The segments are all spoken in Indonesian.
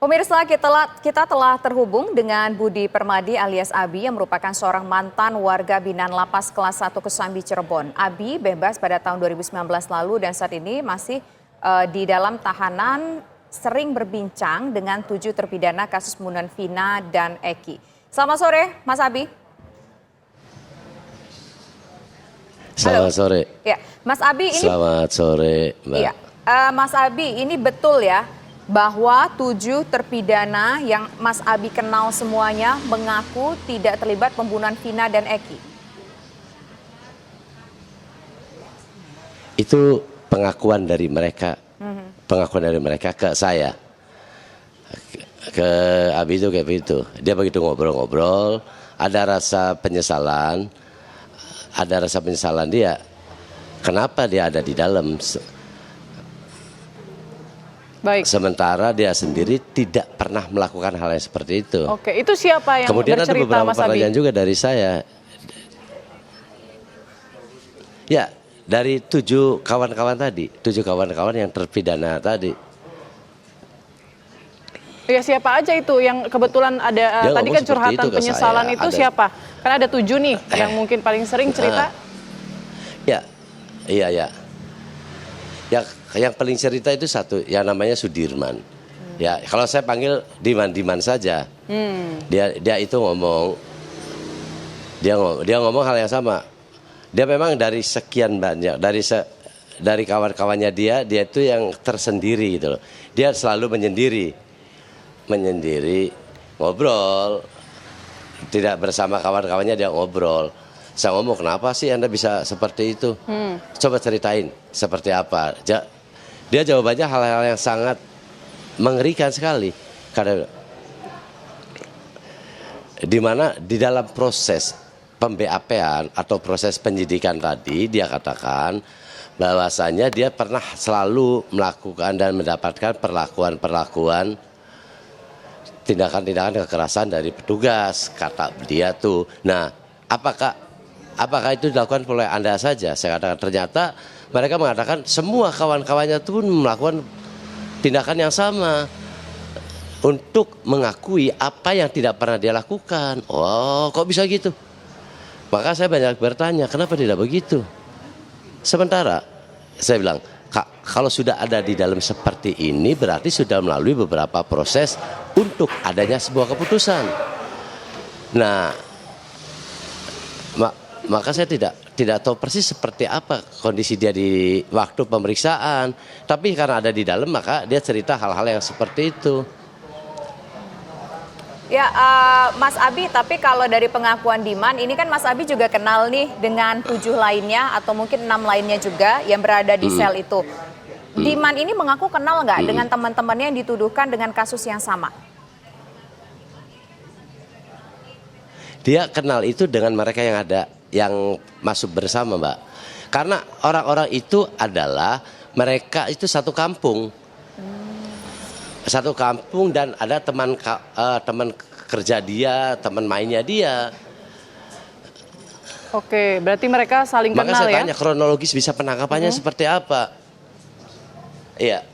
Pemirsa, kita telah terhubung dengan Budi Permadi alias Abi yang merupakan seorang mantan warga binaan Lapas Kelas 1 Kesambi Cirebon. Abi bebas pada tahun 2019 lalu dan saat ini masih di dalam tahanan, sering berbincang dengan 7 terpidana kasus pembunuhan Vina dan Eki. Selamat sore, Mas Abi. Selamat sore. Ya, Mas Abi ini. Selamat sore, Mbak. Ya, Mas Abi, ini betul ya bahwa 7 terpidana yang Mas Abi kenal semuanya mengaku tidak terlibat pembunuhan Vina dan Eki. Itu pengakuan dari mereka, ke saya, ke Abi itu kayak begitu. Dia begitu ngobrol-ngobrol, ada rasa penyesalan dia. Kenapa dia ada di dalam? Baik. Sementara dia sendiri tidak pernah melakukan hal yang seperti itu. Oke, itu siapa yang kemudian bercerita, ada beberapa Mas Abi? pertanyaan juga dari saya. Ya, dari 7 kawan-kawan tadi, 7 kawan-kawan yang terpidana tadi. Ya, siapa aja itu yang kebetulan ada Dia tadi kan curhatan itu penyesalan saya. itu siapa? Kan ada 7 nih yang mungkin paling sering cerita. Ya, iya. Yang paling cerita itu satu, yang namanya Sudirman. Ya, kalau saya panggil Diman saja. Dia itu ngomong, dia ngomong hal yang sama. Dia memang dari sekian banyak, dari kawan-kawannya dia itu yang tersendiri gitu loh. Dia selalu menyendiri, ngobrol, tidak bersama kawan-kawannya, dia ngobrol. Saya ngomong, kenapa sih Anda bisa seperti itu? Coba ceritain seperti apa. Dia jawabannya hal-hal yang sangat mengerikan sekali. Karena di dalam proses pem-BAP-an atau proses penyidikan tadi, dia katakan bahwasanya dia pernah selalu melakukan dan mendapatkan perlakuan tindakan-tindakan kekerasan dari petugas, kata dia tuh. Nah, apakah itu dilakukan oleh Anda saja? Saya katakan ternyata mereka mengatakan semua kawan-kawannya itu pun melakukan tindakan yang sama untuk mengakui apa yang tidak pernah dia lakukan. Oh, kok bisa gitu? Maka saya banyak bertanya, kenapa tidak begitu? Sementara saya bilang, kalau sudah ada di dalam seperti ini berarti sudah melalui beberapa proses untuk adanya sebuah keputusan. Nah, maka saya tidak tahu persis seperti apa kondisi dia di waktu pemeriksaan. Tapi karena ada di dalam maka dia cerita hal-hal yang seperti itu. Ya, Mas Abi, tapi kalau dari pengakuan Diman, ini kan Mas Abi juga kenal nih dengan 7 lainnya atau mungkin 6 lainnya juga yang berada di sel itu. Diman ini mengaku kenal nggak dengan teman-temannya yang dituduhkan dengan kasus yang sama? Dia kenal itu dengan mereka yang masuk bersama, Mbak. Karena orang-orang itu adalah mereka itu satu kampung. Satu kampung dan ada teman kerja dia, teman mainnya dia. Oke, berarti mereka saling Maka kenal ya? saya tanya kronologis bisa penangkapannya seperti apa? Iya.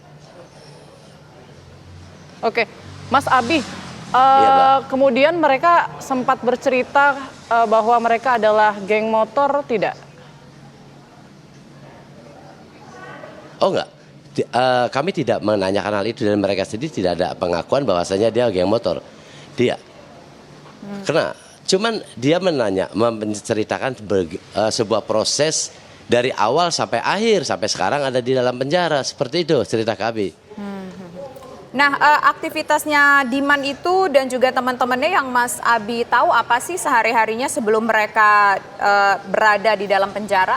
Oke, Mas Abi, Iya, kemudian mereka sempat bercerita bahwa mereka adalah geng motor, tidak? Oh enggak, kami tidak menanyakan hal itu dan mereka sendiri tidak ada pengakuan bahwasanya dia geng motor. Dia, karena cuman dia menceritakan sebuah proses dari awal sampai akhir sampai sekarang ada di dalam penjara, seperti itu cerita kami. Nah, aktivitasnya Diman itu dan juga teman-temannya yang Mas Abi tahu apa sih sehari-harinya sebelum mereka berada di dalam penjara?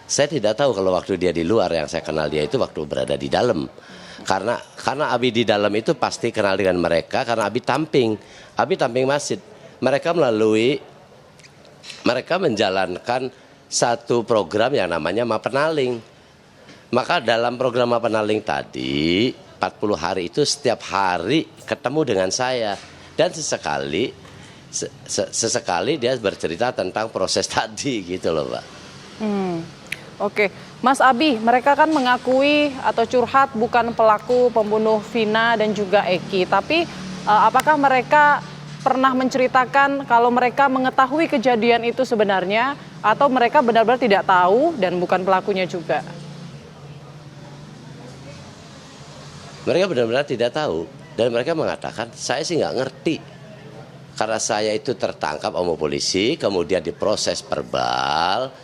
Saya tidak tahu kalau waktu dia di luar, yang saya kenal dia itu waktu berada di dalam. Karena Abi di dalam itu pasti kenal dengan mereka karena Abi tamping masjid. Mereka menjalankan satu program yang namanya Mapenaling. Maka dalam program Mapenaling tadi 40 hari itu setiap hari ketemu dengan saya dan sesekali dia bercerita tentang proses tadi gitu loh, Pak. Oke, Mas Abi, mereka kan mengakui atau curhat bukan pelaku pembunuh Vina dan juga Eki, tapi apakah mereka pernah menceritakan kalau mereka mengetahui kejadian itu sebenarnya atau mereka benar-benar tidak tahu dan bukan pelakunya juga? Mereka benar-benar tidak tahu dan mereka mengatakan saya sih nggak ngerti karena saya itu tertangkap sama polisi kemudian diproses verbal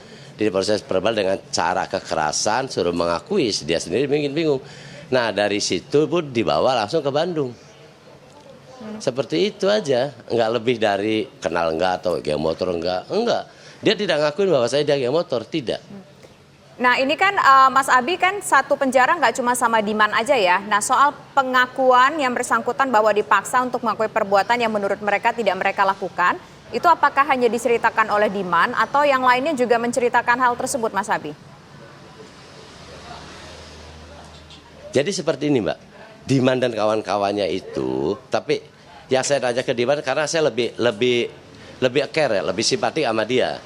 dengan cara kekerasan suruh mengakui dia sendiri bingung. Nah dari situ pun dibawa langsung ke Bandung. Seperti itu aja, nggak lebih dari kenal nggak atau geng motor enggak. Dia tidak ngakuin bahwa saya dia geng motor, tidak. Nah ini kan Mas Abi kan satu penjara nggak cuma sama Diman aja ya. Nah soal pengakuan yang bersangkutan bahwa dipaksa untuk mengakui perbuatan yang menurut mereka tidak mereka lakukan, itu apakah hanya diceritakan oleh Diman atau yang lainnya juga menceritakan hal tersebut Mas Abi? Jadi seperti ini Mbak, Diman dan kawan-kawannya itu, tapi ya saya tanya ke Diman karena saya lebih care, lebih simpati sama dia.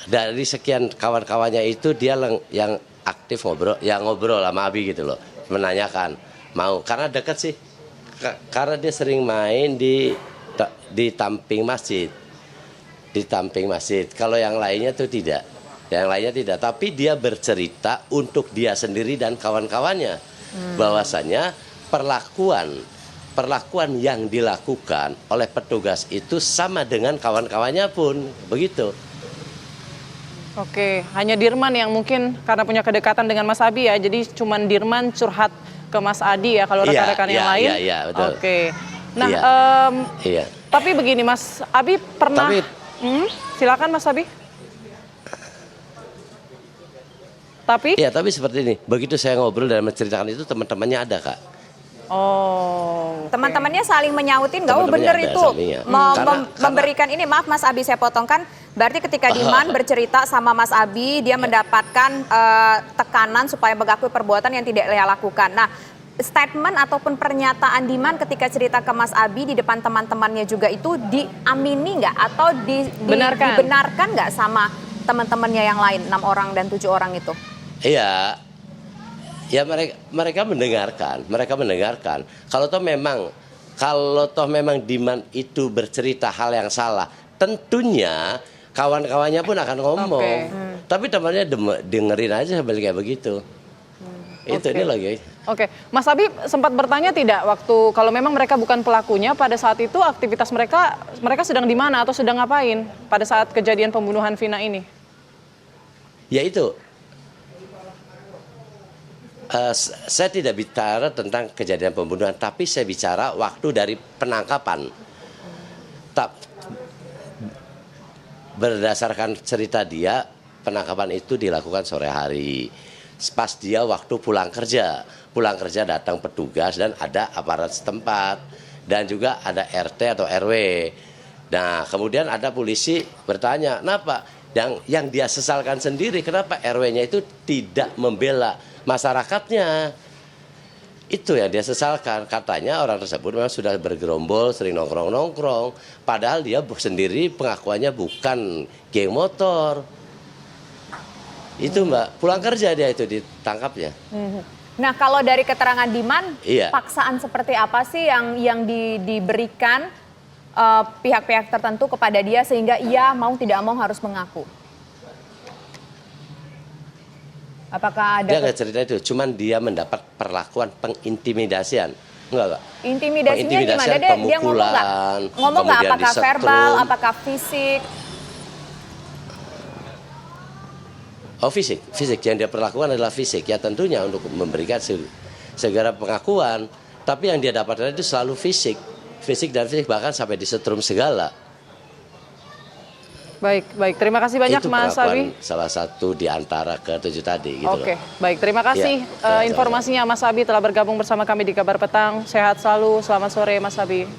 Dari sekian kawan-kawannya itu dia yang aktif ngobrol sama Abi gitu loh, menanyakan mau karena dekat sih, karena dia sering main di tamping masjid, Kalau yang lainnya tuh tidak, tapi dia bercerita untuk dia sendiri dan kawan-kawannya bahwasannya perlakuan yang dilakukan oleh petugas itu sama dengan kawan-kawannya pun begitu. Oke, hanya Dirman yang mungkin karena punya kedekatan dengan Mas Abi ya, jadi cuman Dirman curhat ke Mas Adi ya, kalau rekan-rekan yang lain. Iya, betul. Oke, nah tapi begini Mas Abi pernah, silakan Mas Abi. Tapi seperti ini, begitu saya ngobrol dan menceritakan itu teman-temannya ada Kak. Oh, teman-temannya saling menyautin nggak? Oh bener itu, memberikan ini, maaf Mas Abi saya potongkan. Berarti ketika Diman bercerita sama Mas Abi, dia mendapatkan tekanan supaya mengakui perbuatan yang tidak dia lakukan. Nah, statement ataupun pernyataan Diman ketika cerita ke Mas Abi di depan teman-temannya juga itu diamini nggak atau dibenarkan nggak sama teman-temannya yang lain, 6 orang dan 7 orang itu? Iya. Ya mereka mendengarkan. Kalau toh memang Diman itu bercerita hal yang salah, tentunya kawan-kawannya pun akan ngomong. Tapi temannya dengerin aja sambil kayak begitu. Itu ini lagi. Oke, Mas Abi sempat bertanya tidak waktu kalau memang mereka bukan pelakunya pada saat itu aktivitas mereka sedang di mana atau sedang ngapain pada saat kejadian pembunuhan Vina ini? Ya itu. Saya tidak bicara tentang kejadian pembunuhan, tapi saya bicara waktu dari penangkapan. Berdasarkan cerita dia, penangkapan itu dilakukan sore hari. Pas dia waktu pulang kerja datang petugas dan ada aparat setempat dan juga ada RT atau RW. Nah, kemudian ada polisi bertanya, kenapa? Yang dia sesalkan sendiri, kenapa RW-nya itu tidak membela masyarakatnya. Itu yang dia sesalkan. Katanya orang tersebut memang sudah bergerombol, sering nongkrong-nongkrong. Padahal dia sendiri pengakuannya bukan geng motor. Itu Mbak, pulang kerja dia itu ditangkapnya. Nah kalau dari keterangan Diman, paksaan seperti apa sih yang diberikan pihak-pihak tertentu kepada dia sehingga ia mau tidak mau harus mengaku? Apakah ada? Dia nggak cerita itu, cuman dia mendapat perlakuan pengintimidasian. Enggak. Intimidasinya gimana? Dia ngomong nggak? Apakah verbal, apakah fisik? Oh fisik. Yang dia perlakukan adalah fisik. Ya tentunya untuk memberikan segera pengakuan. Tapi yang dia dapatkan itu selalu fisik. Fisik bahkan sampai disetrum segala. Baik. Terima kasih banyak itu Mas Abi. Salah satu di antara ke-7 tadi. Gitu Oke, baik. Terima kasih informasinya Mas Abi telah bergabung bersama kami di Kabar Petang. Sehat selalu. Selamat sore Mas Abi.